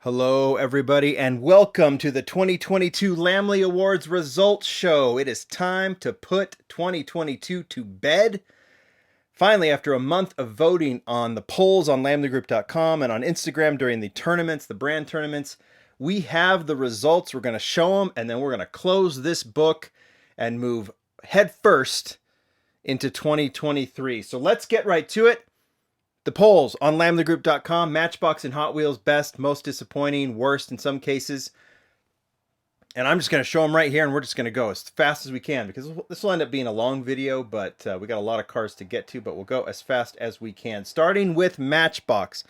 Hello, everybody, and welcome to the 2022 Lamley Awards Results Show. It is time to put 2022 to bed. Finally, after a month of voting on the polls on lamleygroup.com and on Instagram during the tournaments, the brand tournaments, we have the results. We're going to show them, and then we're going to close this book and move headfirst into 2023. So let's get right to it. The polls on lamleygroup.com, Matchbox and Hot Wheels, best, most disappointing, worst in some cases. And I'm just going to show them right here, and we're just going to go as fast as we can because this will end up being a long video, but we got a lot of cars to get to, but we'll go as fast as we can. Starting with Matchbox.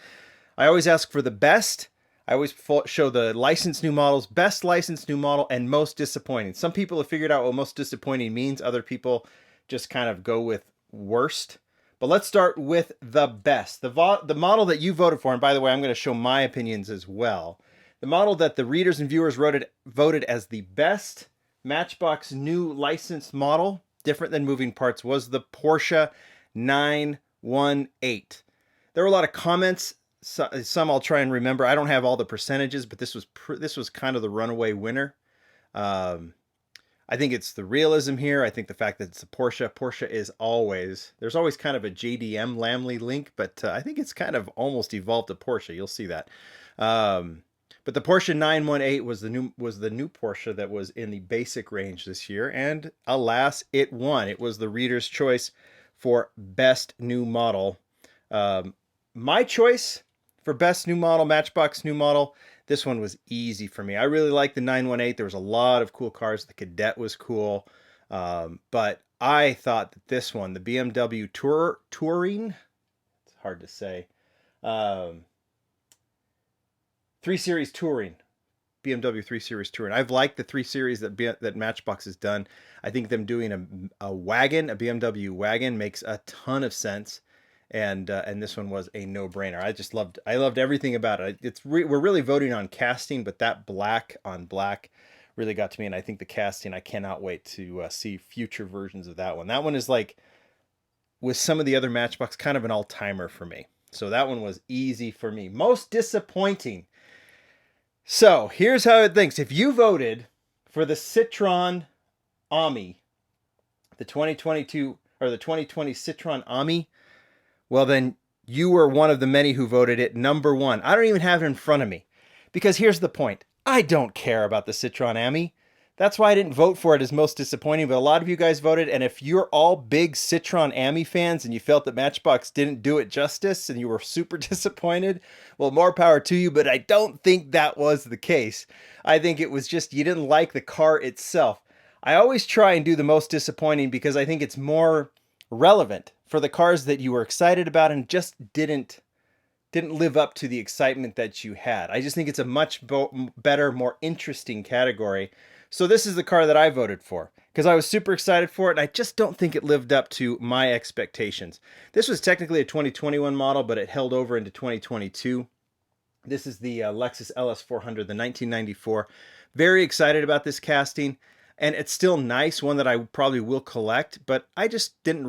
I always ask for the best. I always show the licensed new models, best licensed new model, and most disappointing. Some people have figured out what most disappointing means. Other people just kind of go with worst. But let's start with the best. The model that you voted for, and by the way, I'm going to show my opinions as well. The model that the readers and viewers voted as the best Matchbox new licensed model, different than moving parts, was the Porsche 918. There were a lot of comments. Some I'll try and remember. I don't have all the percentages, but this was kind of the runaway winner. I think it's the realism here. I think the fact that it's a Porsche. Porsche is always, there's always kind of a JDM Lamley link, but I think it's kind of almost evolved to Porsche. You'll see that. But the Porsche 918 was the new Porsche that was in the basic range this year, and alas, it won. It was the reader's choice for best new model. My choice for best new model, Matchbox new model, this one was easy for me. I really liked the 918. There was a lot of cool cars. The Cadet was cool. But I thought that this one, the BMW Touring, it's hard to say, 3 Series Touring, BMW 3 Series Touring. I've liked the 3 Series that Matchbox has done. I think them doing a wagon, a BMW wagon, makes a ton of sense. And this one was a no-brainer. I loved everything about it. We're really voting on casting, but that black on black really got to me, and I think the casting, I cannot wait to see future versions of that one. That one is like, with some of the other Matchbox, kind of an all-timer for me. So that one was easy for me. Most disappointing. So here's how it thinks. If you voted for the Citroen Ami, the 2022 or the 2020 Citroen Ami, well, then you were one of the many who voted it number one. I don't even have it in front of me because here's the point. I don't care about the Citroen Ami. That's why I didn't vote for it as most disappointing, but a lot of you guys voted, and if you're all big Citroen Ami fans and you felt that Matchbox didn't do it justice and you were super disappointed, well, more power to you, but I don't think that was the case. I think it was just you didn't like the car itself. I always try and do the most disappointing because I think it's more relevant for the cars that you were excited about and just didn't live up to the excitement that you had. I just think it's a much better, more interesting category. So this is the car that I voted for because I was super excited for it, and I just don't think it lived up to my expectations. This was technically a 2021 model, but it held over into 2022. This is the Lexus LS400, the 1994. Very excited about this casting, and it's still nice, one that I probably will collect, but I just didn't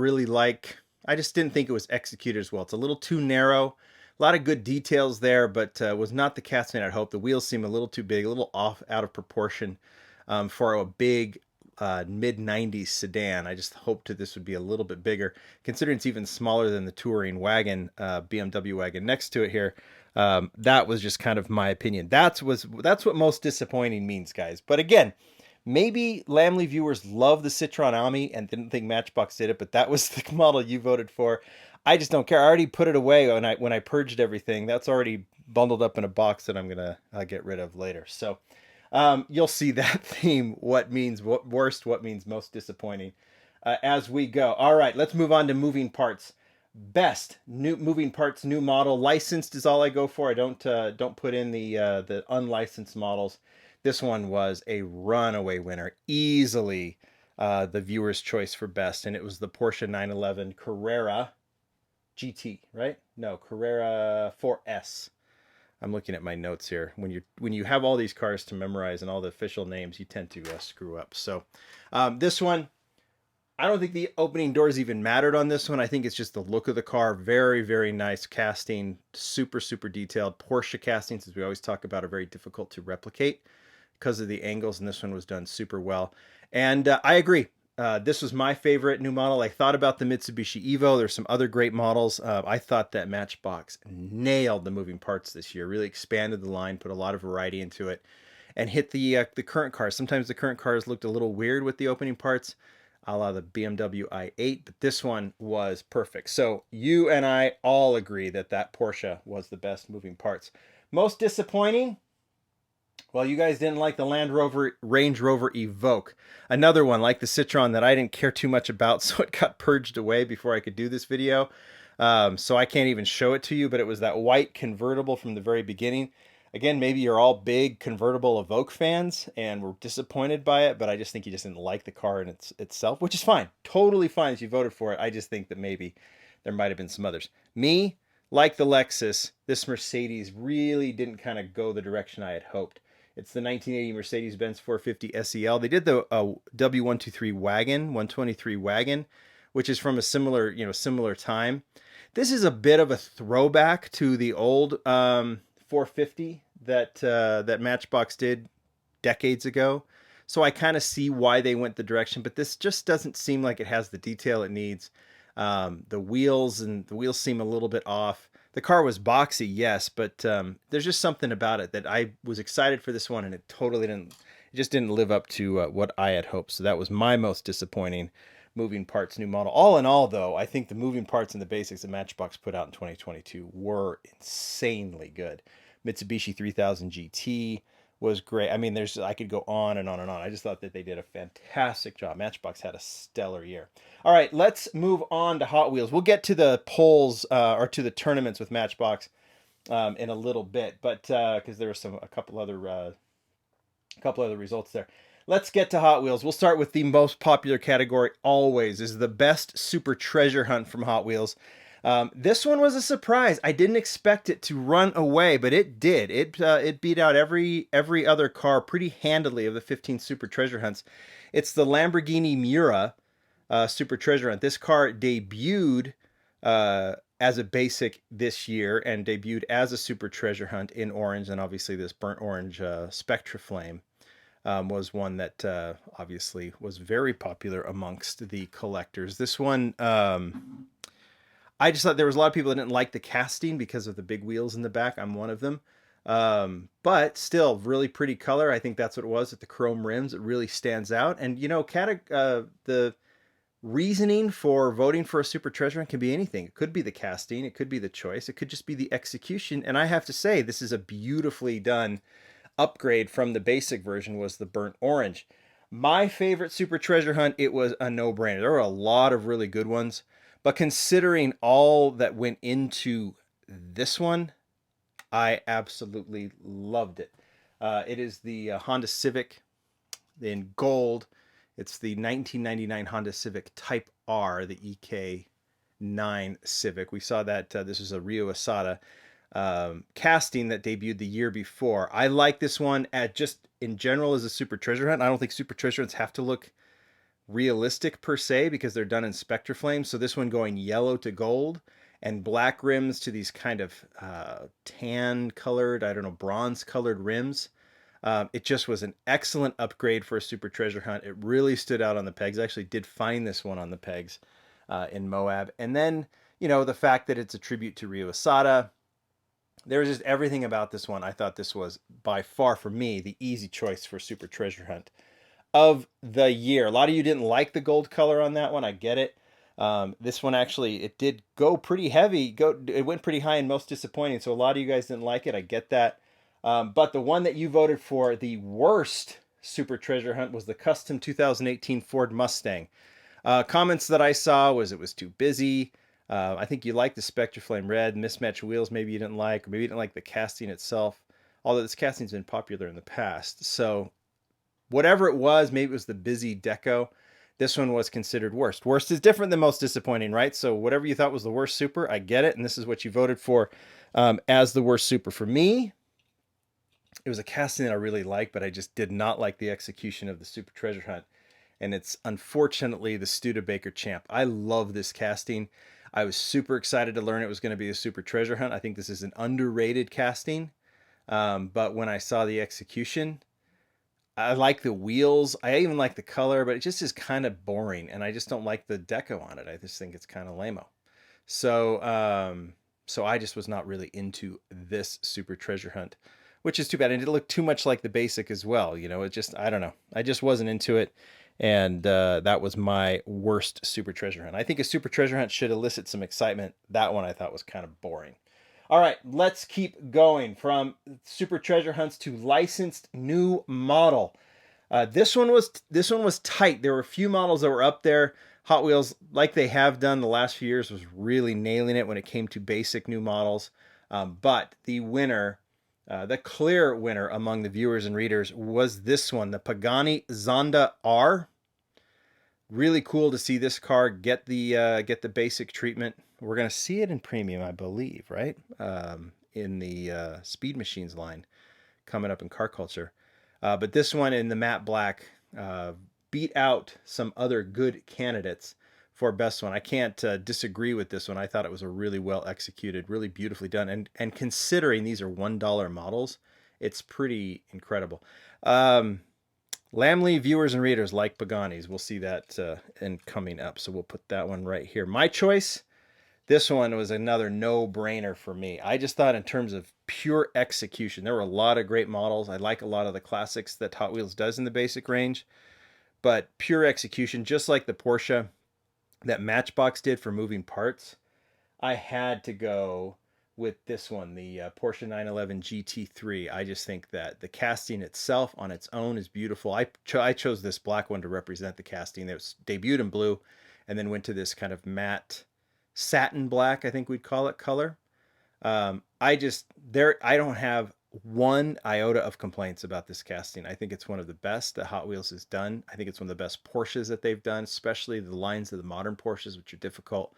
think it was executed as well. It's a little too narrow. A lot of good details there, but was not the casting I'd hoped. The wheels seem a little too big, a little out of proportion for a big mid-90s sedan. I just hoped that this would be a little bit bigger, considering it's even smaller than the Touring wagon, BMW wagon next to it here. That was just kind of my opinion. That's what most disappointing means, guys. But again, maybe Lamley viewers love the Citroen Ami and didn't think Matchbox did it, but that was the model you voted for. I just don't care. I already put it away when I purged everything. That's already bundled up in a box that I'm gonna get rid of later. So you'll see that theme. What means worst? What means most disappointing? As we go. All right, let's move on to moving parts. Best new moving parts, new model. Licensed is all I go for. I don't put in the unlicensed models. This one was a runaway winner, easily the viewer's choice for best, and it was the Porsche 911 Carrera GT, right? No, Carrera 4S. I'm looking at my notes here. When you have all these cars to memorize and all the official names, you tend to screw up. So this one, I don't think the opening doors even mattered on this one. I think it's just the look of the car. Very, very nice casting. Super, super detailed. Porsche castings, as we always talk about, are very difficult to replicate because of the angles, and this one was done super well. And I agree. This was my favorite new model. I thought about the Mitsubishi Evo. There's some other great models. I thought that Matchbox nailed the moving parts this year. Really expanded the line, put a lot of variety into it, and hit the current cars. Sometimes the current cars looked a little weird with the opening parts, a la the BMW i8, but this one was perfect. So you and I all agree that that Porsche was the best moving parts. Most disappointing? Well, you guys didn't like the Land Rover Range Rover Evoque. Another one like the Citroen that I didn't care too much about, so it got purged away before I could do this video. So I can't even show it to you, but it was that white convertible from the very beginning. Again, maybe you're all big convertible Evoque fans and were disappointed by it, but I just think you just didn't like the car in itself, which is fine. Totally fine if you voted for it. I just think that maybe there might have been some others. Me, like the Lexus, this Mercedes really didn't kind of go the direction I had hoped. It's the 1980 Mercedes-Benz 450 SEL. They did the W123 wagon, 123 wagon, which is from a similar time. This is a bit of a throwback to the old 450 that Matchbox did decades ago. So I kind of see why they went the direction, but this just doesn't seem like it has the detail it needs. The wheels seem a little bit off. The car was boxy, yes, but there's just something about it that I was excited for this one, and it totally didn't. It just didn't live up to what I had hoped. So that was my most disappointing moving parts new model. All in all, though, I think the moving parts and the basics that Matchbox put out in 2022 were insanely good. Mitsubishi 3000 GT was great. I mean, I could go on and on and on. I just thought that they did a fantastic job. Matchbox had a stellar year. All right, let's move on to Hot Wheels. We'll get to the polls or to the tournaments with Matchbox in a little bit, but because there were a couple other results there. Let's get to Hot Wheels. We'll start with the most popular category always, is the best super treasure hunt from Hot Wheels. This one was a surprise. I didn't expect it to run away, but it did. It beat out every other car pretty handily of the 15 super treasure hunts. It's the Lamborghini Miura super treasure hunt. This car debuted as a basic this year and debuted as a super treasure hunt in orange, and obviously this burnt orange Spectra Flame was one that obviously was very popular amongst the collectors. This one, I just thought there was a lot of people that didn't like the casting because of the big wheels in the back. I'm one of them. But still, really pretty color. I think that's what it was at the chrome rims. It really stands out. And, the reasoning for voting for a super treasure hunt can be anything. It could be the casting. It could be the choice. It could just be the execution. And I have to say, this is a beautifully done upgrade from the basic version, was the burnt orange. My favorite super treasure hunt, it was a no-brainer. There were a lot of really good ones, but considering all that went into this one, I absolutely loved it. It is the Honda Civic in gold. It's the 1999 Honda Civic Type R, the EK9 Civic. We saw that this was a Ryo Asada casting that debuted the year before. I like this one just in general as a super treasure hunt. I don't think super treasure hunts have to look realistic per se because they're done in Spectra Flame. So this one going yellow to gold and black rims to these kind of tan colored, I don't know, bronze colored rims. It just was an excellent upgrade for a super treasure hunt. It really stood out on the pegs. I actually did find this one on the pegs in Moab. And then, the fact that it's a tribute to Ryo Asada. There was just everything about this one. I thought this was by far, for me, the easy choice for super treasure hunt of the year. A lot of you didn't like the gold color on that one. I get it. This one actually, it did go pretty heavy. It went pretty high and most disappointing. So a lot of you guys didn't like it. I get that. But the one that you voted for, the worst super treasure hunt, was the custom 2018 Ford Mustang. Comments that I saw was it was too busy. I think you liked the Spectra Flame Red, mismatched wheels maybe you didn't like, or maybe you didn't like the casting itself, although this casting's been popular in the past. So whatever it was, maybe it was the busy deco, this one was considered worst. Worst is different than most disappointing, right? So whatever you thought was the worst super, I get it, and this is what you voted for as the worst super. For me, it was a casting that I really liked, but I just did not like the execution of the super treasure hunt. and it's unfortunately the Studebaker Champ. I love this casting. I was super excited to learn it was going to be a Super Treasure Hunt. I think this is an underrated casting, but when I saw the execution, I like the wheels. I even like the color, but it just is kind of boring, and I just don't like the deco on it. I just think it's kind of lame-o. So, so I just was not really into this Super Treasure Hunt, which is too bad. And it looked too much like the basic as well. You know, it just, I don't know. I just wasn't into it. And that was my worst Super Treasure Hunt. I think a Super Treasure Hunt should elicit some excitement. That one I thought was kind of boring. All right, let's keep going from Super Treasure Hunts to licensed new model. This one was tight. There were a few models that were up there. Hot Wheels, like they have done the last few years, was really nailing it when it came to basic new models. But the winner, the clear winner among the viewers and readers, was this one, the Pagani Zonda R. Really cool to see this car get the basic treatment. We're gonna see it in premium, I believe, right? In the Speed Machines line coming up in car culture. But this one in the matte black beat out some other good candidates for best one. I can't disagree with this one. I thought it was a really well executed, really beautifully done, and considering these are $1 models, it's pretty incredible. Lamley viewers and readers like Paganis. We'll see that in coming up, so we'll put that one right here. My choice. This one was another no-brainer for me. I just thought in terms of pure execution, there were a lot of great models. I like a lot of the classics that Hot Wheels does in the basic range, but pure execution, just like the Porsche that Matchbox did for moving parts, I had to go with this one, the Porsche 911 GT3. I just think that the casting itself on its own is beautiful. I chose this black one to represent the casting. It was debuted in blue and then went to this kind of matte satin black, I think we'd call it, color. I don't have one iota of complaints about this casting. I think it's one of the best that Hot Wheels has done. I think it's one of the best Porsches that they've done, especially the lines of the modern Porsches, which are difficult.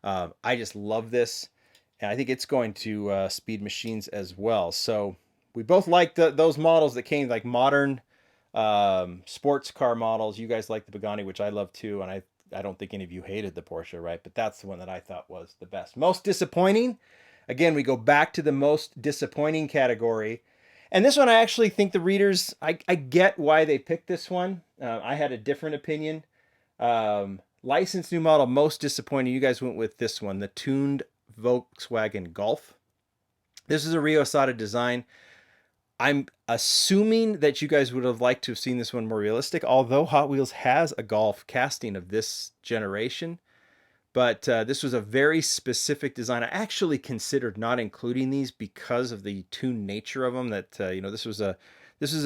I just love this, and I think it's going to Speed Machines as well. So we both like those models that came like modern sports car models. You guys like the Pagani, which I love too, and I don't think any of you hated the Porsche, right? But that's the one that I thought was the best. Most disappointing. Again, we go back to the most disappointing category. And this one, I actually think the readers, I get why they picked this one. I had a different opinion. Licensed new model, most disappointing. You guys went with this one, the tuned Volkswagen Golf. This is a Rio Asada design. I'm assuming that you guys would have liked to have seen this one more realistic, although Hot Wheels has a Golf casting of this generation. But this was a very specific design. I actually considered not including these because of the tuned nature of them. That this was a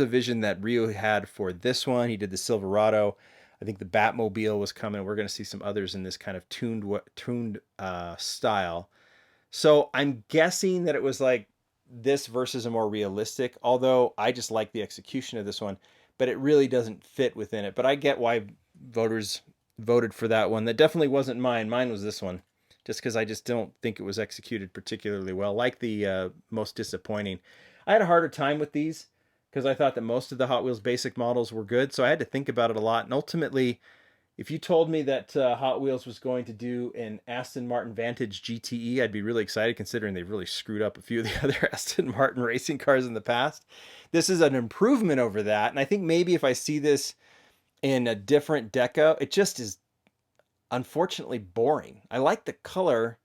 vision that Rio had for this one. He did the Silverado. I think the Batmobile was coming. We're going to see some others in this kind of tuned style. So I'm guessing that it was like this versus a more realistic, although I just like the execution of this one, but it really doesn't fit within it. But I get why voters voted for that one. That definitely wasn't mine. Mine was this one, just because I just don't think it was executed particularly well. Like the most disappointing. I had a harder time with these because I thought that most of the Hot Wheels basic models were good, so I had to think about it a lot. And ultimately, if you told me that Hot Wheels was going to do an Aston Martin Vantage GTE, I'd be really excited considering they've really screwed up a few of the other Aston Martin racing cars in the past. This is an improvement over that, and I think maybe if I see this in a different deco, it just is unfortunately boring. I like the color.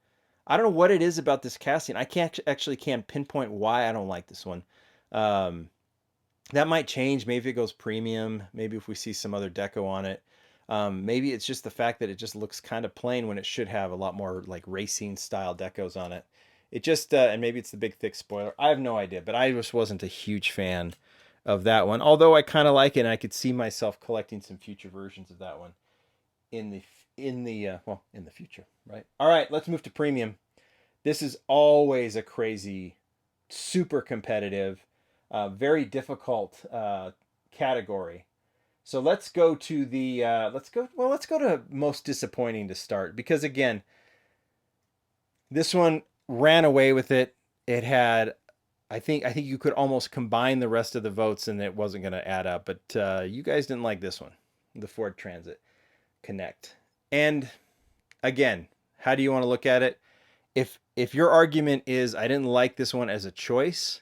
I don't know what it is about this casting. I can't pinpoint why I don't like this one. That might change. Maybe it goes premium. Maybe if we see some other deco on it. Maybe it's just the fact that it just looks kind of plain when it should have a lot more like racing style decos on it. It just, and maybe it's the big thick spoiler. I have no idea, but I just wasn't a huge fan of that one. Although I kind of like it, and I could see myself collecting some future versions of that one in the future, right? All right, let's move to premium. This is always a crazy, super competitive, very difficult category. So let's go to the let's go to most disappointing to start, because again, this one ran away with it. It had, I think you could almost combine the rest of the votes and it wasn't going to add up, but you guys didn't like this one. the Ford Transit Connect. And again, how do you want to look at it? If your argument is I didn't like this one as a choice,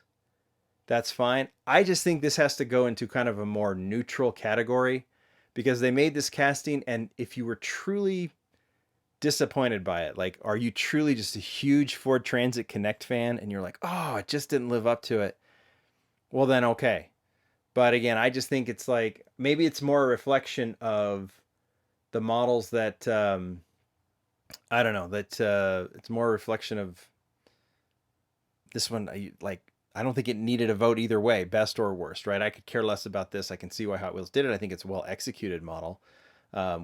that's fine. I just think this has to go into kind of a more neutral category because they made this casting, and if you were truly disappointed by it, like, are you truly just a huge Ford Transit Connect fan and you're like, oh, it just didn't live up to it? Well, then okay. But again, I just think it's like maybe it's more a reflection of the models that I don't know, that it's more a reflection of this one. I don't think it needed a vote either way, best or worst, right? I could care less about this. I can see why Hot Wheels did it. I think it's a well executed model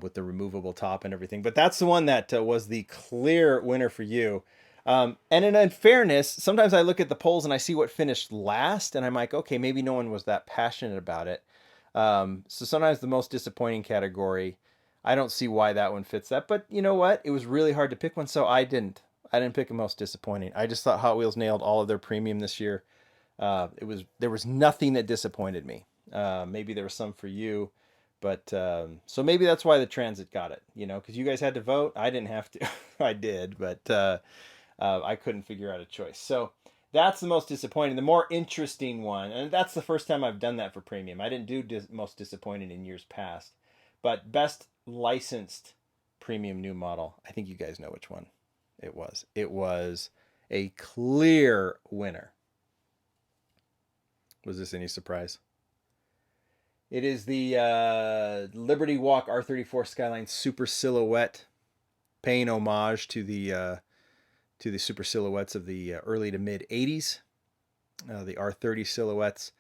with the removable top and everything. But that's the one that was the clear winner for you. And in fairness, sometimes I look at the polls and I see what finished last, and I'm like, okay, maybe no one was that passionate about it. So sometimes the most disappointing category, I don't see why that one fits that. But you know what? It was really hard to pick one, so I didn't. I didn't pick a most disappointing. I just thought Hot Wheels nailed all of their premium this year. There was nothing that disappointed me. Maybe there was some for you, but so maybe that's why the Transit got it. You know, because you guys had to vote. I didn't have to. I did, but I couldn't figure out a choice. So that's the most disappointing. The more interesting one, and that's the first time I've done that for premium. I didn't do most disappointing in years past, but best licensed premium new model. I think you guys know which one it was. It was a clear winner. Was this any surprise? It is the Liberty Walk R34 Skyline Super Silhouette, paying homage to the super silhouettes of the early to mid 80s, the R30 silhouettes.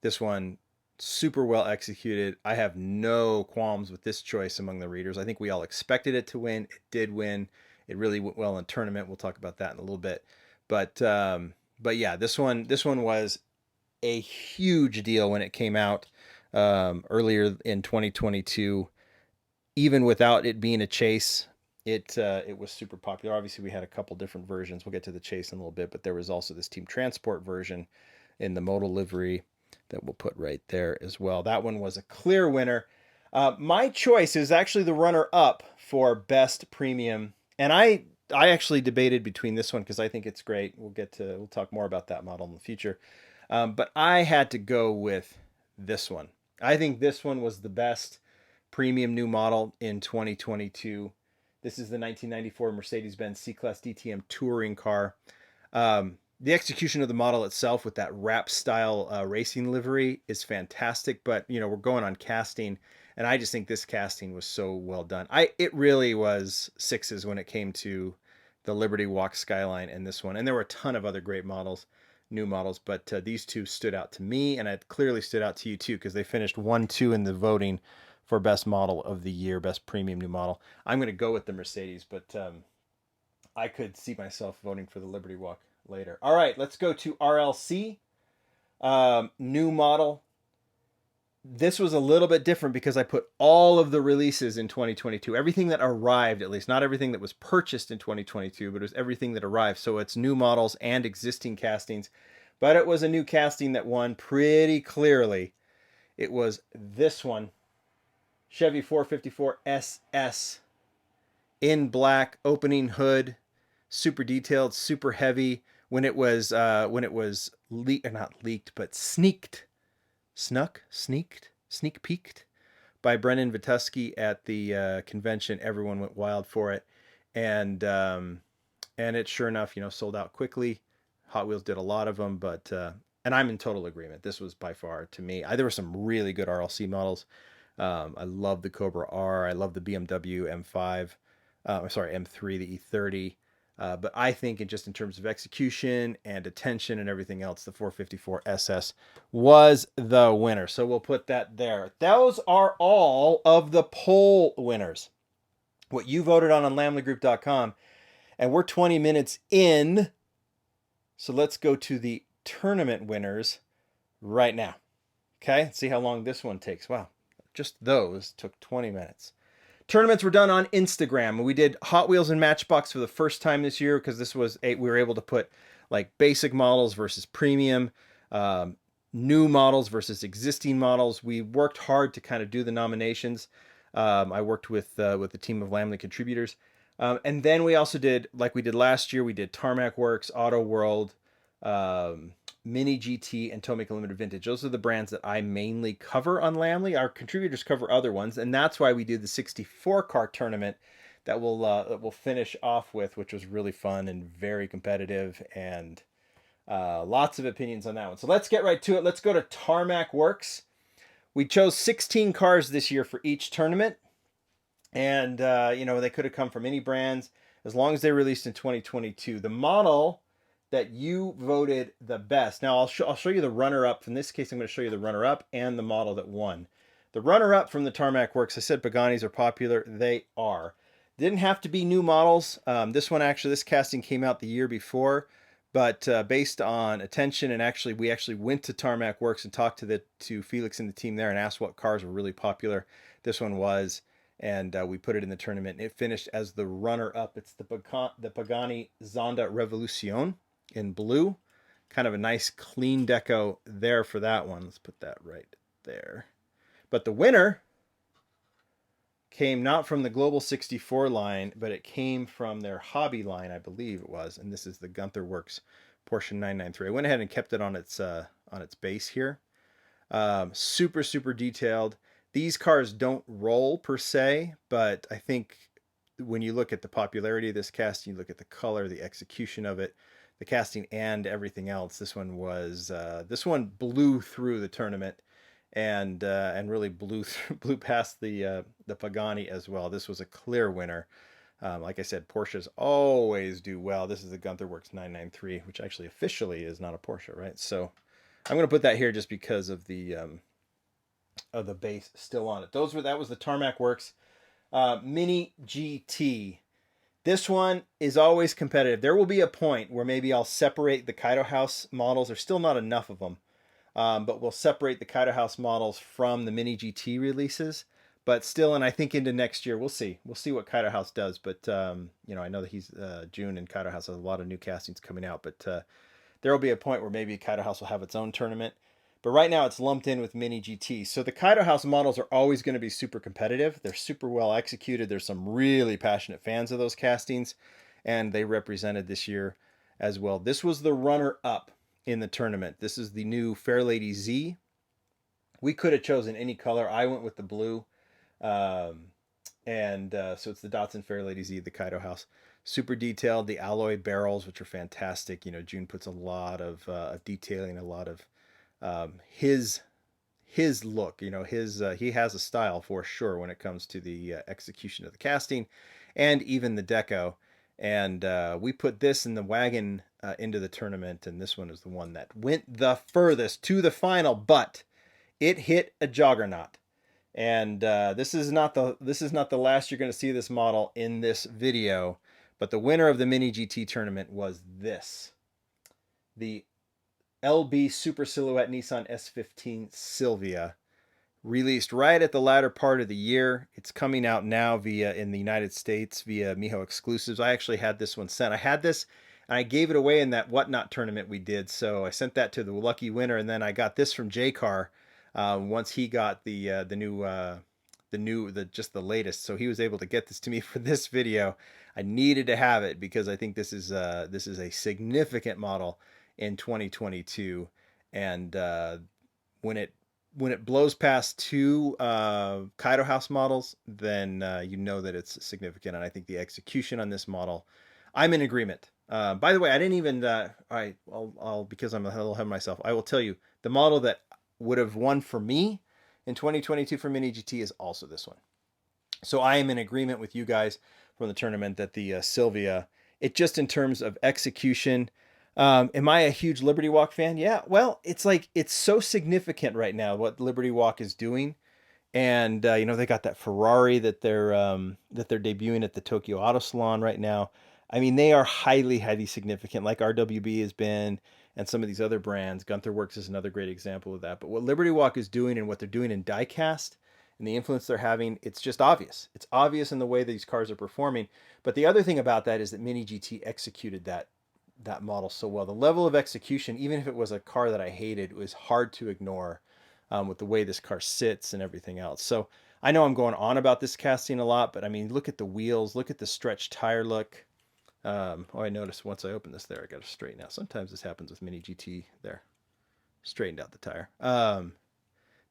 This one, super well executed. I have no qualms with this choice among the readers. I think we all expected it to win. It did win. It really went well in tournament. We'll talk about that in a little bit. But yeah, this one was a huge deal when it came out earlier in 2022. Even without it being a chase, it was super popular. Obviously, we had a couple different versions. We'll get to the chase in a little bit, but there was also this Team Transport version in the modal livery that we'll put right there as well. That one was a clear winner. My choice is actually the runner-up for best premium, and I actually debated between this one because I think it's great. We'll talk more about that model in the future. But I had to go with this one. I think this one was the best premium new model in 2022. This is the 1994 Mercedes-Benz C-Class DTM touring car. The execution of the model itself with that wrap style racing livery is fantastic, but you know, we're going on casting, and I just think this casting was so well done. It really was sixes when it came to the Liberty Walk Skyline and this one, and there were a ton of other great models, new models, but these two stood out to me, and it clearly stood out to you too because they finished 1-2 in the voting for best model of the year, best premium new model. I'm going to go with the Mercedes, but I could see myself voting for the Liberty Walk later. All right, let's go to RLC, new model. This was a little bit different because I put all of the releases in 2022. Everything that arrived, at least, not everything that was purchased in 2022, but it was everything that arrived. So it's new models and existing castings. But it was a new casting that won pretty clearly. It was this one, Chevy 454 SS in black, opening hood, super detailed, super heavy. When it was not leaked, but sneak peeked by Brennan Vituski at the convention. Everyone went wild for it, and it sure enough, sold out quickly. Hot Wheels did a lot of them, but and I'm in total agreement. This was by far, to me, there were some really good RLC models. I love the Cobra R. I love the BMW M5. M3, the E30. But I think in terms of execution and attention and everything else, the 454 SS was the winner. So we'll put that there. Those are all of the poll winners. What you voted on lamleygroup.com. And we're 20 minutes in. So let's go to the tournament winners right now. Okay, let's see how long this one takes. Wow, just those took 20 minutes. Tournaments were done on Instagram. We did Hot Wheels and Matchbox for the first time this year because we were able to put like basic models versus premium, new models versus existing models. We worked hard to kind of do the nominations. I worked with a team of Lamley contributors. And then we also did, like we did last year, we did Tarmac Works, Auto World, um, Mini GT, and Tomica Limited Vintage. Those are the brands that I mainly cover on Lamley. Our contributors cover other ones, and that's why we do the 64 car tournament that we'll finish off with, which was really fun and very competitive, and lots of opinions on that one. So let's get right to it. Let's go to Tarmac Works. We chose 16 cars this year for each tournament, and they could have come from any brands as long as they released in 2022. The model that you voted the best. Now I'll show you the runner-up. In this case, I'm going to show you the runner-up and the model that won. The runner-up from the Tarmac Works. I said Paganis are popular. They are. Didn't have to be new models. This casting came out the year before, but based on attention, and we actually went to Tarmac Works and talked to Felix and the team there and asked what cars were really popular. This one was, and we put it in the tournament. It finished as the runner-up. It's the Pagani Zonda Revolution in blue. Kind of a nice clean deco there for that one. Let's put that right there. But the winner came not from the Global 64 line, but it came from their hobby line, I believe it was. And this is the Gunther Works Porsche 993. I went ahead and kept it on its base here. Super, super detailed. These cars don't roll per se, but I think when you look at the popularity of this casting, you look at the color, the execution of it, the casting, and everything else. This one blew through the tournament, and really blew past the Pagani as well. This was a clear winner. Like I said, Porsches always do well. This is the Gunther Works 993, which actually officially is not a Porsche, right? So I'm going to put that here just because of the base still on it. That was the Tarmac Works Mini GT. This one is always competitive. There will be a point where maybe I'll separate the Kaido House models. There's still not enough of them, but we'll separate the Kaido House models from the Mini GT releases. But still, and I think into next year, we'll see. We'll see what Kaido House does. But I know that he's June, and Kaido House has a lot of new castings coming out. But there will be a point where maybe Kaido House will have its own tournament. But right now it's lumped in with Mini GT. So the Kaido House models are always going to be super competitive. They're super well executed. There's some really passionate fans of those castings, and they represented this year as well. This was the runner-up in the tournament. This is the new Fairlady Z. We could have chosen any color. I went with the blue. So it's the Datsun Fairlady Z, the Kaido House. Super detailed. The alloy barrels, which are fantastic. June puts a lot of detailing, a lot of his look. He has a style for sure when it comes to the execution of the casting and even the deco. And we put this in the wagon into the tournament, and this one is the one that went the furthest to the final, but it hit a juggernaut. And this is not the last you're going to see this model in this video, but the winner of the Mini GT tournament was the LB Super Silhouette Nissan S15 Silvia, released right at the latter part of the year. It's coming out now in the United States via Miho exclusives. I actually had this one sent. I had this and I gave it away in that Whatnot tournament we did. So I sent that to the lucky winner, and then I got this from J-Car once he got the latest. So he was able to get this to me for this video. I needed to have it because I think this is a significant model in 2022, and when it blows past two Kaido House models, then you know that it's significant. And I think the execution on this model, I'm in agreement. By the way, I didn't even I'll because I'm a little ahead of myself, I will tell you the model that would have won for me in 2022 for Mini GT is also this one. So I am in agreement with you guys from the tournament that the Silvia, it just in terms of execution. Am I a huge Liberty Walk fan? Yeah. Well, it's so significant right now what Liberty Walk is doing, and they got that Ferrari that they're debuting at the Tokyo Auto Salon right now. I mean, they are highly, highly significant, like RWB has been, and some of these other brands. Gunther Works is another great example of that. But what Liberty Walk is doing and what they're doing in Diecast and the influence they're having, it's just obvious. It's obvious in the way these cars are performing. But the other thing about that is that Mini GT executed that model so well. The level of execution, even if it was a car that I hated, was hard to ignore with the way this car sits and everything else. So I know I'm going on about this casting a lot, but I mean, look at the wheels, look at the stretched tire look. Oh, I noticed once I opened this there, I got to straighten out. Sometimes this happens with Mini GT there. Straightened out the tire.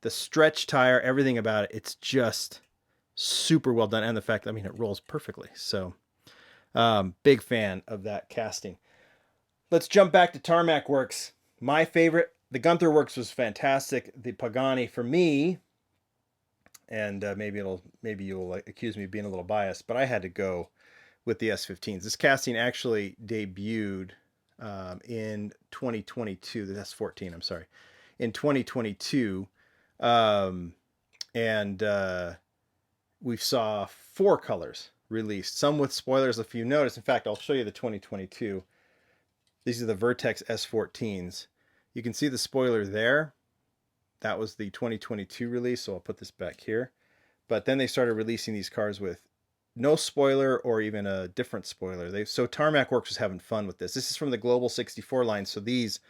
The stretch tire, everything about it, it's just super well done. And the fact, I mean, it rolls perfectly. So, big fan of that casting. Let's jump back to Tarmac Works. My favorite, the Gunther Works was fantastic. The Pagani for me, and maybe you'll accuse me of being a little biased, but I had to go with the S15s. This casting actually debuted in 2022. The S14, I'm sorry, in 2022, and we saw 4 colors released, some with spoilers, if you notice. In fact, I'll show you the 2022. These are the Vertex S14s. You can see the spoiler there. That was the 2022 release, so I'll put this back here. But then they started releasing these cars with no spoiler or even a different spoiler. So Tarmac Works was having fun with this. This is from the Global 64 line, so these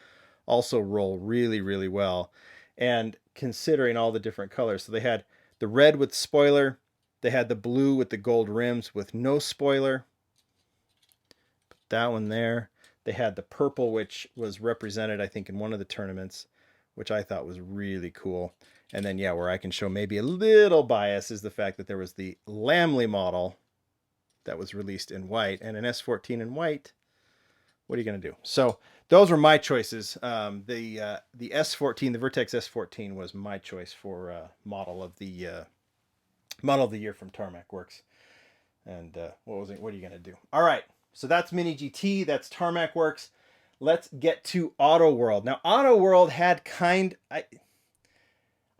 also roll really, really well. And considering all the different colors, so they had the red with spoiler, they had the blue with the gold rims with no spoiler. Put that one there. They had the purple, which was represented, I think, in one of the tournaments, which I thought was really cool. And then, yeah, where I can show maybe a little bias is the fact that there was the Lamley model that was released in white, and an S14 in white. What are you going to do? So those were my choices. The S14, the Vertex S14, was my choice for model of the year from Tarmac Works. And what was it? What are you going to do? All right. So that's Mini GT. That's Tarmac Works. Let's get to Auto World. Now, Auto World had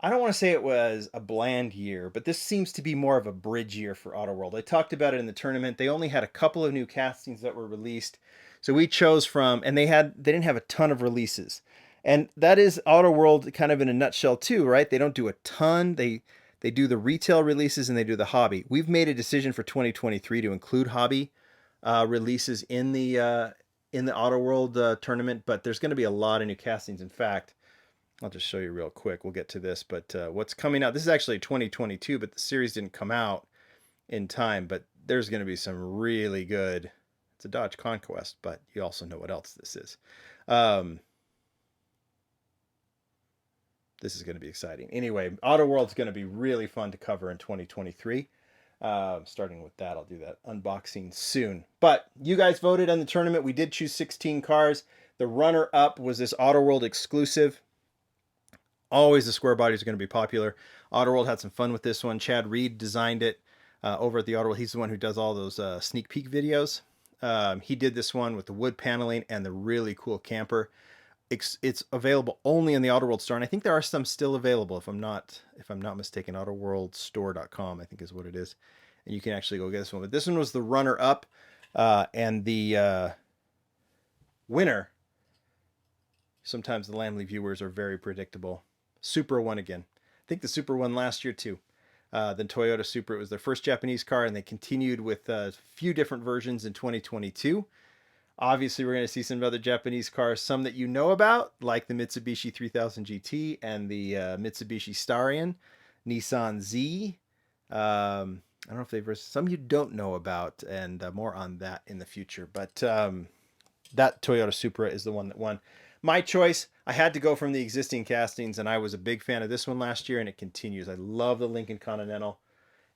I don't want to say it was a bland year, but this seems to be more of a bridge year for Auto World. I talked about it in the tournament. They only had a couple of new castings that were released. So we chose from, and they didn't have a ton of releases. And that is Auto World kind of in a nutshell too, right? They don't do a ton. They do the retail releases and they do the hobby. We've made a decision for 2023 to include hobby releases in the Auto World tournament, but there's going to be a lot of new castings. In fact, I'll just show you real quick. We'll get to this, but what's coming out, this is actually 2022, but the series didn't come out in time, but there's going to be some really good, it's a Dodge Conquest, but you also know what else this is. This is going to be exciting. Anyway, Auto World's going to be really fun to cover in 2023. Starting with that, I'll do that unboxing soon. But you guys voted on the tournament. We did choose 16 cars. The runner-up was this Auto World exclusive. Always the square bodies are going to be popular. Auto World had some fun with this one. Chad Reed designed it over at the Auto World. He's the one who does all those sneak peek videos. He did this one with the wood paneling and the really cool camper. It's available only in the Auto World store, and I think there are some still available. If I'm not mistaken, AutoWorldStore.com I think is what it is, and you can actually go get this one. But this one was the runner-up, and the winner. Sometimes the Lamley viewers are very predictable. Supra won again. I think the Supra won last year too. The Toyota Supra, it was their first Japanese car, and they continued with a few different versions in 2022. Obviously, we're going to see some other Japanese cars, some that you know about, like the Mitsubishi 3000 GT and the Mitsubishi Starion, Nissan Z. I don't know if they've some you don't know about, and more on that in the future. But that Toyota Supra is the one that won. My choice, I had to go from the existing castings, and I was a big fan of this one last year, and it continues. I love the Lincoln Continental.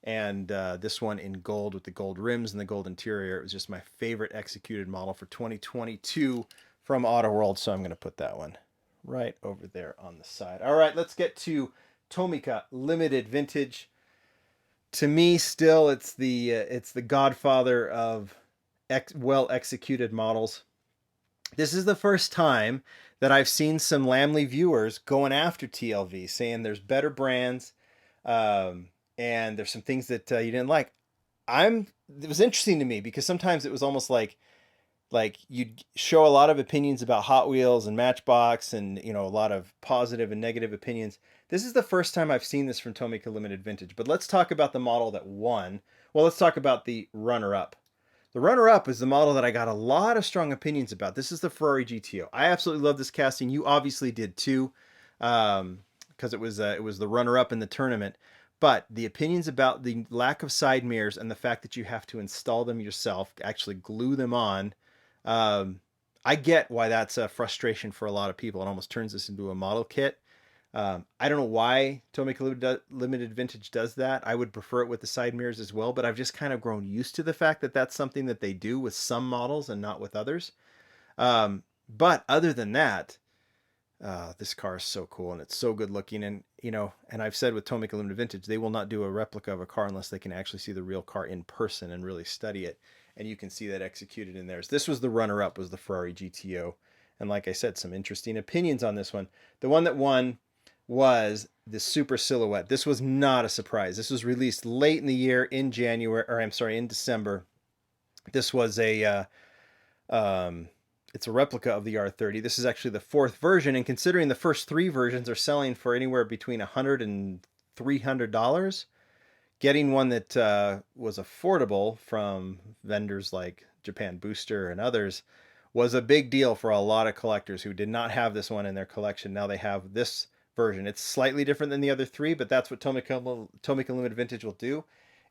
And this one in gold with the gold rims and the gold interior. It was just my favorite executed model for 2022 from Auto World. So I'm going to put that one right over there on the side. All right, let's get to Tomica Limited Vintage. To me, still, it's the godfather of well executed models. This is the first time that I've seen some Lamley viewers going after TLV, saying there's better brands. And there's some things that you didn't like. It was interesting to me because sometimes it was almost like you'd show a lot of opinions about Hot Wheels and Matchbox and, a lot of positive and negative opinions. This is the first time I've seen this from Tomica Limited Vintage, but let's talk about the model that won. Well, let's talk about the runner-up. The runner-up is the model that I got a lot of strong opinions about. This is the Ferrari GTO. I absolutely love this casting. You obviously did too, because it was the runner-up in the tournament. But the opinions about the lack of side mirrors and the fact that you have to install them yourself, actually glue them on, I get why that's a frustration for a lot of people. It almost turns this into a model kit. I don't know why Tomica Limited Vintage does that. I would prefer it with the side mirrors as well, but I've just kind of grown used to the fact that that's something that they do with some models and not with others. But other than that, this car is so cool and it's so good looking. And, you know, and I've said with Tomica Limited Vintage, they will not do a replica of a car unless they can actually see the real car in person and really study it. And you can see that executed in theirs. This was the runner-up, was the Ferrari GTO. And like I said, some interesting opinions on this one. The one that won was the Super Silhouette. This was not a surprise. This was released late in the year in January, or I'm sorry, in December. This was a it's a replica of the R30. This is actually the fourth version, and considering the first three versions are selling for anywhere between $100 and $300, getting one that was affordable from vendors like Japan Booster and others was a big deal for a lot of collectors who did not have this one in their collection. Now they have this version. It's slightly different than the other three, but that's what Tomica Limited Vintage will do.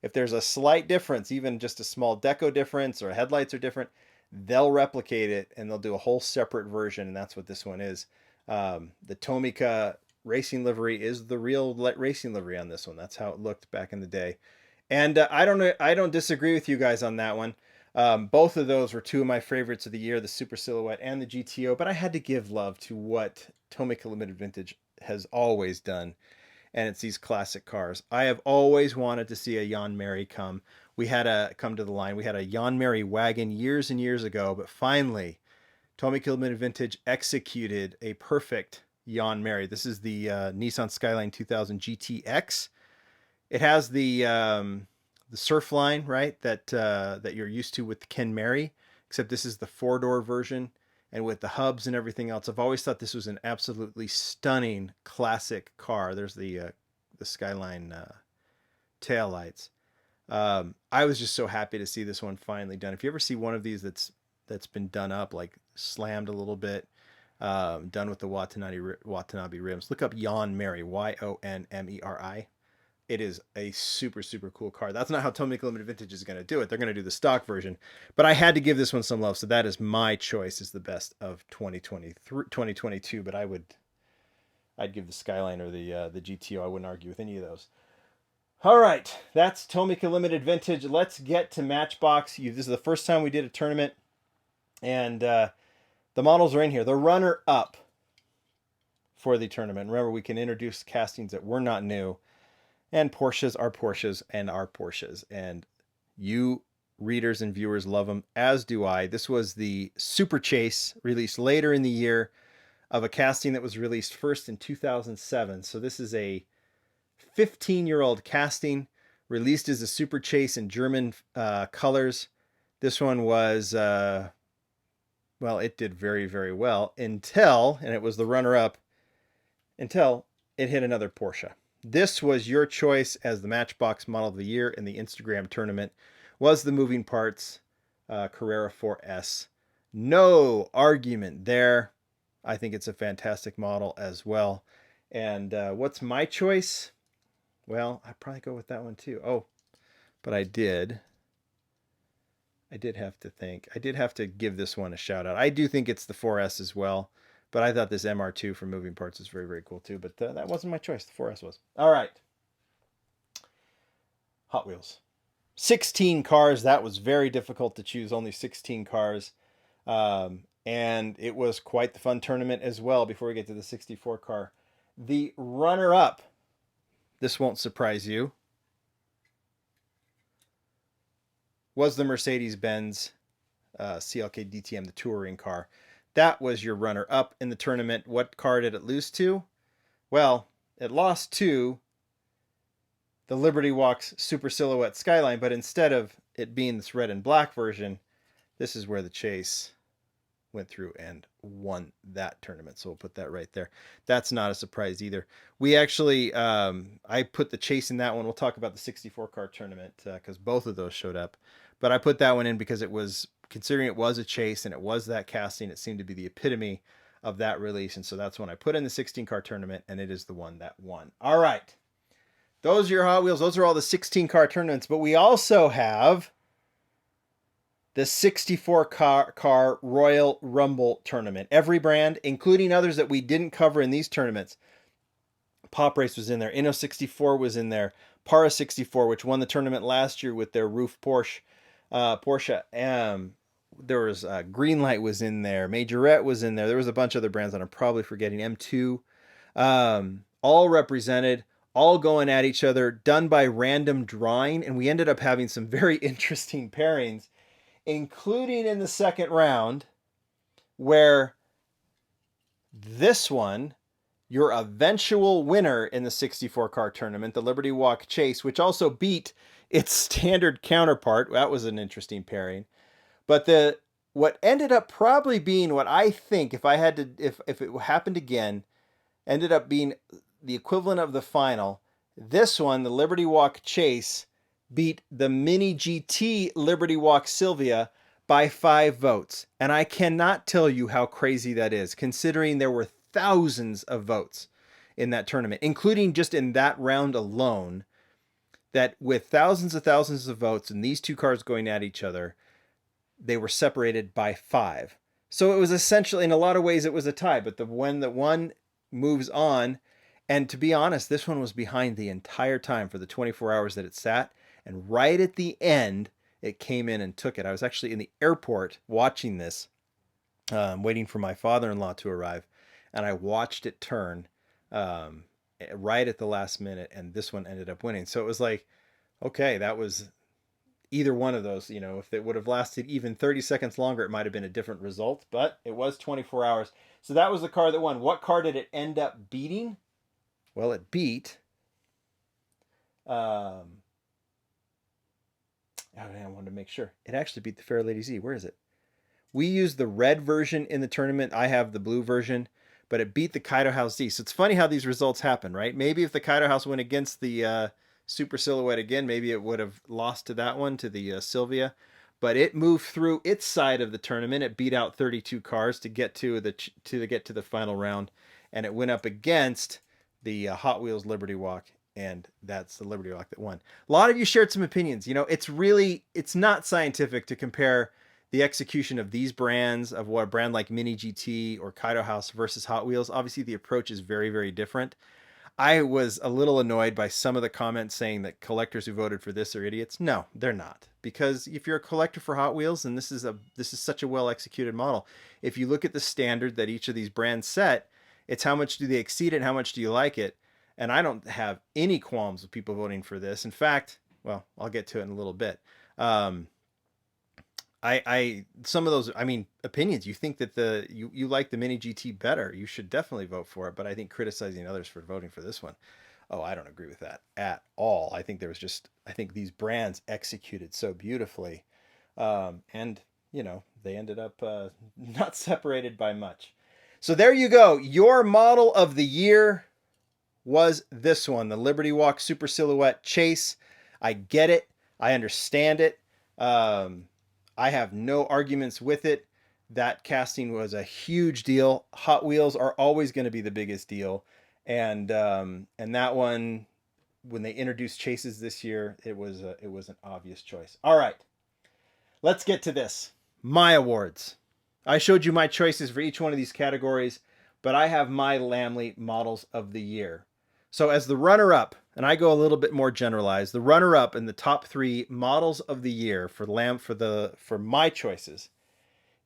If there's a slight difference, even just a small deco difference or headlights are different, they'll replicate it and they'll do a whole separate version, and that's what this one is. The Tomica racing livery is the real racing livery on this one. That's how it looked back in the day. And I don't disagree with you guys on that one. Both of those were two of my favorites of the year, the Super Silhouette and the GTO, but I had to give love to what Tomica Limited Vintage has always done, and it's these classic cars. I have always wanted to see a Jan Mary come. We had come to the line. We had a Jan Mary wagon years and years ago, but finally, Tomica Limited Vintage executed a perfect Jan Mary. This is the Nissan Skyline 2000 GTX. It has the surf line, right, that you're used to with the Ken Mary, except this is the four-door version, and with the hubs and everything else. I've always thought this was an absolutely stunning classic car. There's the Skyline taillights. I was just so happy to see this one finally done. If you ever see one of these that's been done up, like slammed a little bit, done with the Watanabe rims, look up Jan Mary, Yonmeri. It is a super, super cool car. That's not how Tomica Limited Vintage is going to do it. They're going to do the stock version. But I had to give this one some love, so that is my choice as the best of 2022. But I'd give the Skyline or the GTO. I wouldn't argue with any of those. All right, that's Tomica Limited Vintage. Let's get to Matchbox. This is the first time we did a tournament, and the models are in here. The runner-up for the tournament. Remember, we can introduce castings that were not new. And Porsches are Porsches and are Porsches. And you readers and viewers love them, as do I. This was the Super Chase, released later in the year, of a casting that was released first in 2007. So this is a 15-year-old casting, released as a Super Chase in German colors. This one was, well, it did very, very well until, and it was the runner-up, until it hit another Porsche. This was your choice as the Matchbox Model of the Year in the Instagram tournament, was the Moving Parts Carrera 4S. No argument there. I think it's a fantastic model as well. And what's my choice? Well, I'd probably go with that one too. Oh, but I did have to think. I did have to give this one a shout out. I do think it's the 4S as well. But I thought this MR2 from Moving Parts is very, very cool too. But that wasn't my choice. The 4S was. All right. Hot Wheels. 16 cars. That was very difficult to choose. Only 16 cars. And it was quite the fun tournament as well before we get to the 64 car. The runner-up. This won't surprise you. Was the Mercedes-Benz CLK DTM, the touring car. That was your runner-up in the tournament. What car did it lose to? Well, it lost to the Liberty Walks Super Silhouette Skyline, but instead of it being this red and black version, this is where the Chase went through and won that tournament. So we'll put that right there. That's not a surprise either. We actually, I put the Chase in that one. We'll talk about the 64 car tournament because both of those showed up. But I put that one in because it was, considering it was a Chase and it was that casting, it seemed to be the epitome of that release. And so that's when I put in the 16 car tournament, and it is the one that won. All right. Those are your Hot Wheels. Those are all the 16 car tournaments. But we also have the 64 car Royal Rumble tournament. Every brand, including others that we didn't cover in these tournaments. Pop Race was in there. Inno 64 was in there. Para 64, which won the tournament last year with their roof Porsche. There was Greenlight was in there. Majorette was in there. There was a bunch of other brands that I'm probably forgetting. M2, all represented, all going at each other, done by random drawing, and we ended up having some very interesting pairings, including in the second round, where this one, your eventual winner in the 64 car tournament, the Liberty Walk Chase, which also beat its standard counterpart. That was an interesting pairing. But what ended up probably being what I think, if it happened again, ended up being the equivalent of the final. This one, the Liberty Walk Chase, beat the Mini GT Liberty Walk Sylvia by 5 votes. And I cannot tell you how crazy that is, considering there were thousands of votes in that tournament, including just in that round alone, that with thousands of votes and these two cars going at each other, they were separated by 5. So it was essentially, in a lot of ways, it was a tie, but when the one moves on, and to be honest, this one was behind the entire time for the 24 hours that it sat, and right at the end, it came in and took it. I was actually in the airport watching this, waiting for my father-in-law to arrive, and I watched it turn right at the last minute, and this one ended up winning. So it was like, okay, that was either one of those. If it would have lasted even 30 seconds longer, it might have been a different result, but it was 24 hours. So that was the car that won. What car did it end up beating? Well, it beat... I wanted to make sure. It actually beat the Fair Lady Z. Where is it? We used the red version in the tournament. I have the blue version, but it beat the Kaido House Z. So it's funny how these results happen, right? Maybe if the Kaido House went against the Super Silhouette again, maybe it would have lost to that one, to the Sylvia. But it moved through its side of the tournament. It beat out 32 cars to get to the final round, and it went up against the Hot Wheels Liberty Walk, and that's the Liberty Walk that won. A lot of you shared some opinions. It's not scientific to compare the execution of these brands, of what a brand like Mini GT or Kaido House versus Hot Wheels. Obviously, the approach is very, very different. I was a little annoyed by some of the comments saying that collectors who voted for this are idiots. No, they're not. Because if you're a collector for Hot Wheels, and this is such a well executed model, if you look at the standard that each of these brands set, it's how much do they exceed it, and how much do you like it? And I don't have any qualms with people voting for this. In fact, well, I'll get to it in a little bit. Some of those, opinions, you think that you like the Mini GT better, you should definitely vote for it. But I think criticizing others for voting for this one, I don't agree with that at all. I think these brands executed so beautifully, and they ended up not separated by much. So there you go. Your model of the year was this one, the Liberty Walk Super Silhouette Chase. I get it. I understand it. I have no arguments with it. That casting was a huge deal. Hot Wheels are always going to be the biggest deal. And that one, when they introduced chases this year, it was an obvious choice. All right, let's get to this. My awards. I showed you my choices for each one of these categories, but I have my Lamley models of the year. So as the runner-up, and I go a little bit more generalized, the runner-up in the top 3 models of the year for my choices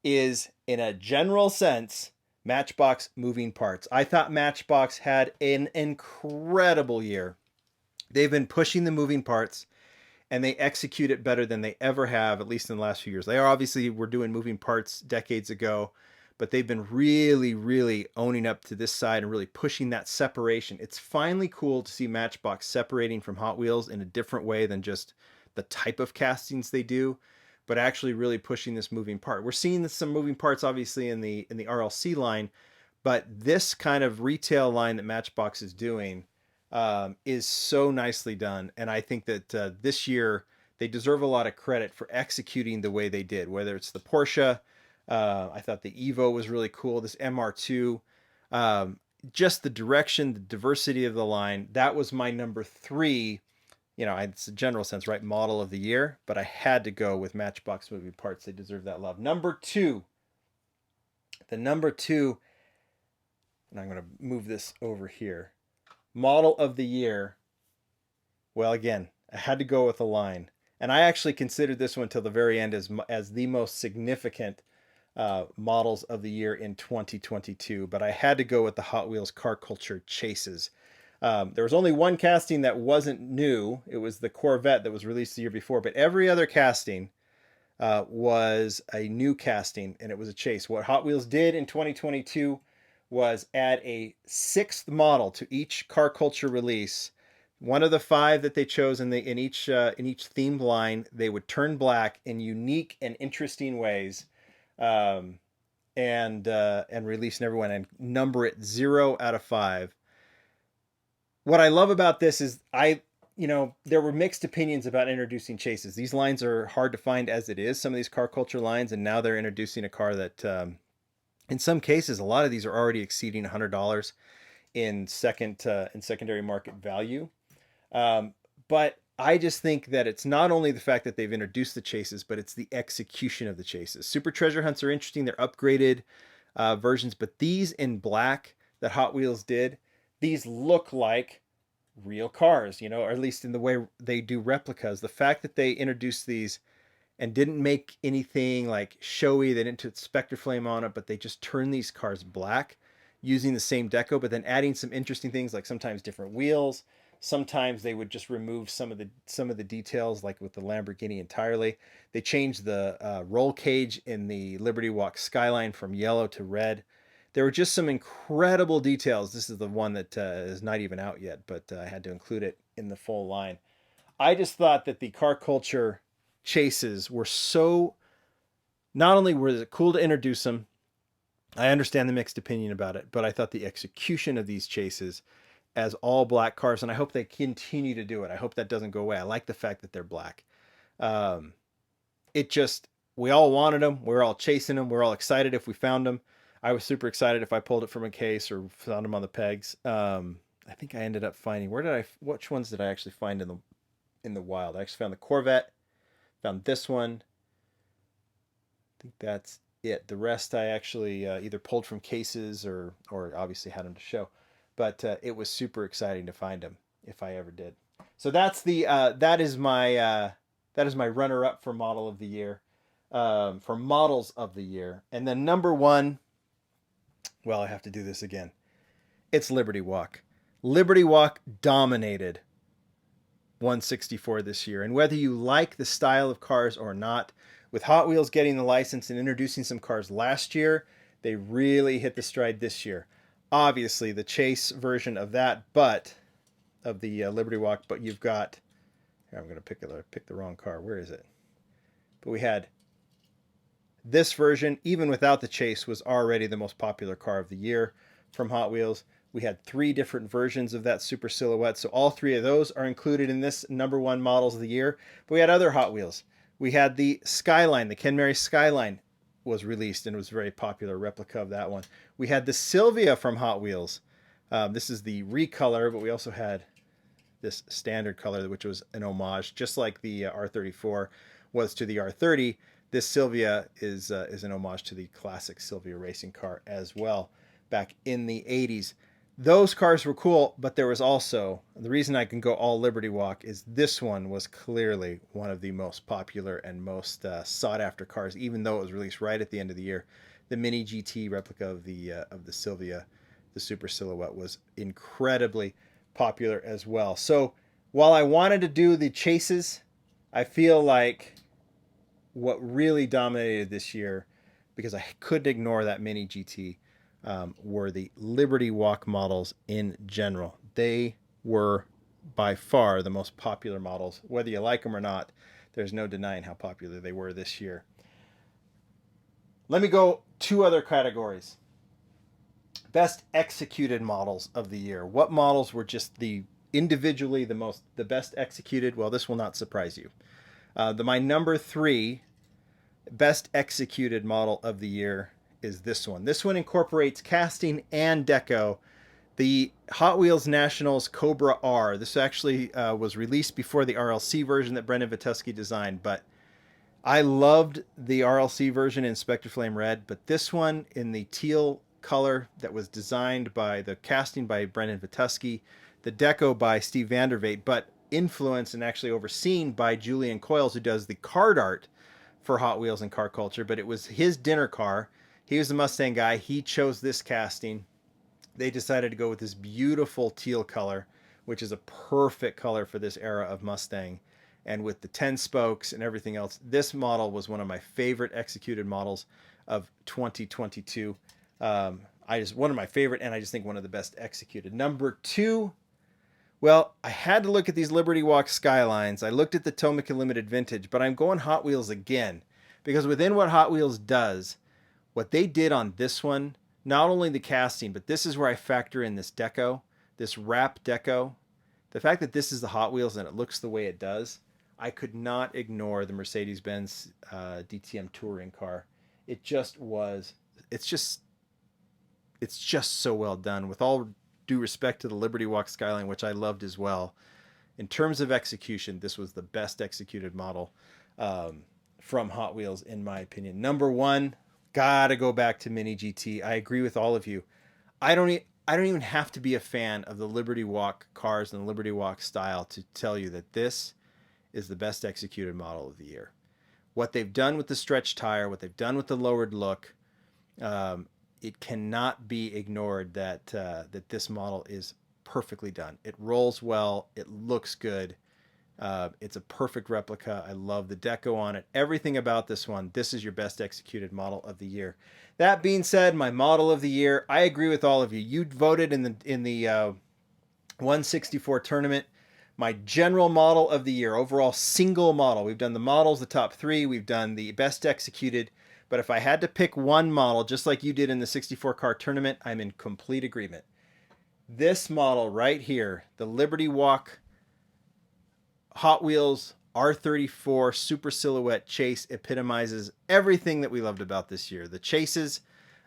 is, in a general sense, Matchbox moving parts. I thought Matchbox had an incredible year. They've been pushing the moving parts, and they execute it better than they ever have, at least in the last few years. They were doing moving parts decades ago, but they've been really, really owning up to this side and really pushing that separation. It's finally cool to see Matchbox separating from Hot Wheels in a different way than just the type of castings they do, but actually really pushing this moving part. We're seeing some moving parts, obviously, in the RLC line, but this kind of retail line that Matchbox is doing is so nicely done. And I think that this year they deserve a lot of credit for executing the way they did, whether it's the Porsche. I thought the Evo was really cool. This MR2. just the direction, the diversity of the line, that was my number 3. It's a general sense, right? Model of the year, but I had to go with Matchbox Movie Parts. They deserve that love. Number 2, the number 2, and I'm going to move this over here. Model of the year. Well, again, I had to go with a line, and I actually considered this one till the very end as the most significant models of the year in 2022. But I had to go with the Hot Wheels Car Culture Chases. There was only one casting that wasn't new. It was the Corvette that was released the year before, but every other casting was a new casting, and it was a chase. What Hot Wheels did in 2022 was add a 6th model to each Car Culture release. One of the 5 that they chose in each themed line, they would turn black in unique and interesting ways, and release everyone and number it 0 out of 5. What I love about this is there were mixed opinions about introducing chases. These lines are hard to find as it is, some of these car culture lines, and now they're introducing a car that, in some cases, a lot of these are already exceeding $100 in secondary market value. But I just think that it's not only the fact that they've introduced the chases, but it's the execution of the chases. Super Treasure Hunts are interesting. They're upgraded versions, but these in black that Hot Wheels did, these look like real cars, or at least in the way they do replicas. The fact that they introduced these and didn't make anything like showy, they didn't put Spectre Flame on it, but they just turned these cars black using the same deco, but then adding some interesting things like sometimes different wheels. Sometimes they would just remove some of the details, like with the Lamborghini entirely. They changed the roll cage in the Liberty Walk Skyline from yellow to red. There were just some incredible details. This is the one that is not even out yet, but I had to include it in the full line. I just thought that the car culture chases were so, not only were it cool to introduce them, I understand the mixed opinion about it, but I thought the execution of these chases as all black cars, and I hope they continue to do it. I hope that doesn't go away. I like the fact that they're black. We all wanted them. We were all chasing them. We were all excited if we found them. I was super excited if I pulled it from a case or found them on the pegs. I think I ended up finding, which ones did I actually find in the wild? I actually found the Corvette, found this one. I think that's it. The rest I actually either pulled from cases or obviously had them to show. But it was super exciting to find them if I ever did. So that is my runner-up for model of the year, for models of the year. And then number 1, well, I have to do this again. It's Liberty Walk. Liberty Walk dominated 164 this year. And whether you like the style of cars or not, with Hot Wheels getting the license and introducing some cars last year, they really hit the stride this year. Obviously, the chase version of that, but of the Liberty Walk, but you've got, here, I'm going to pick the wrong car. Where is it? But we had this version, even without the chase, was already the most popular car of the year from Hot Wheels. We had 3 different versions of that Super Silhouette, so all 3 of those are included in this number 1 models of the year. But we had other Hot Wheels. We had the Skyline, the Ken Mary Skyline was released and was a very popular replica of that one. We had the Sylvia from Hot Wheels. This is the recolor, but we also had this standard color, which was an homage, just like the R34 was to the R30. This Sylvia is an homage to the classic Sylvia racing car as well, back in the 80s. Those cars were cool, but there was also, the reason I can go all Liberty Walk is this one was clearly one of the most popular and most sought after cars, even though it was released right at the end of the year. The Mini GT replica of the Sylvia, the Super Silhouette, was incredibly popular as well. So while I wanted to do the chases, I feel like what really dominated this year, because I couldn't ignore that Mini GT, were the Liberty Walk models in general. They were by far the most popular models. Whether you like them or not, there's no denying how popular they were this year. Let me go 2 other categories. Best executed models of the year. What models were just individually the best executed? Well, this will not surprise you. My number 3 best executed model of the year is this one. This one incorporates casting and deco The Hot Wheels Nationals Cobra R. This actually was released before the RLC version that Brendan Vituski designed, but I loved the RLC version in Spectre Flame Red, but this one in the teal color that was designed by the casting by Brendan Vituski, the deco by Steve Vandervate, but influenced and actually overseen by Julian Coyles, who does the card art for Hot Wheels and car culture. But it was his dinner car. He was the Mustang guy. He chose this casting. They decided to go with this beautiful teal color, which is a perfect color for this era of Mustang. And with the 10 spokes and everything else, this model was one of my favorite executed models of 2022. One of my favorite, and I just think one of the best executed. Number 2, well, I had to look at these Liberty Walk Skylines. I looked at the Tomica Limited Vintage, but I'm going Hot Wheels again. Because within what Hot Wheels does, what they did on this one, not only the casting, but this is where I factor in this deco, this wrap deco. The fact that this is the Hot Wheels and it looks the way it does, I could not ignore the Mercedes-Benz DTM touring car. It just was, it's just so well done. With all due respect to the Liberty Walk Skyline, which I loved as well. In terms of execution, this was the best executed model from Hot Wheels, in my opinion. Number 1, gotta go back to Mini GT. I agree with all of you. I don't even have to be a fan of the Liberty Walk cars and the Liberty Walk style to tell you that this is the best executed model of the year. What they've done with the stretch tire, what they've done with the lowered look, it cannot be ignored that that this model is perfectly done. It rolls well. It looks good. It's a perfect replica. I love the deco on it. Everything about this one. This is your best executed model of the year. That being said, my model of the year, I agree with all of you. You voted in the 164 tournament. My general model of the year, overall single model. We've done the models, the top 3. We've done the best executed. But if I had to pick one model, just like you did in the 64 car tournament, I'm in complete agreement. This model right here, the Liberty Walk Hot Wheels R34 Super Silhouette Chase, epitomizes everything that we loved about this year. The chases,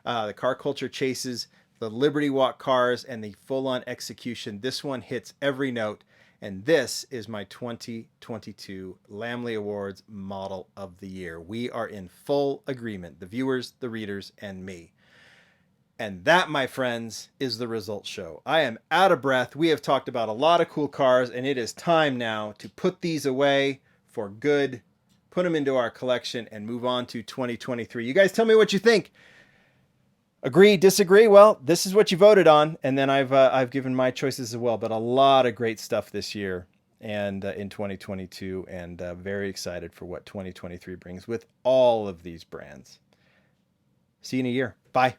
the car culture chases, the Liberty Walk cars, and the full-on execution. This one hits every note. And this is my 2022 Lamley Awards Model of the Year. We are in full agreement, the viewers, the readers, and me. And that, my friends, is the results show. I am out of breath. We have talked about a lot of cool cars, and it is time now to put these away for good, put them into our collection, and move on to 2023. You guys tell me what you think. Agree, disagree? Well, this is what you voted on, and then I've given my choices as well. But a lot of great stuff this year and in 2022, and very excited for what 2023 brings with all of these brands. See you in a year. Bye.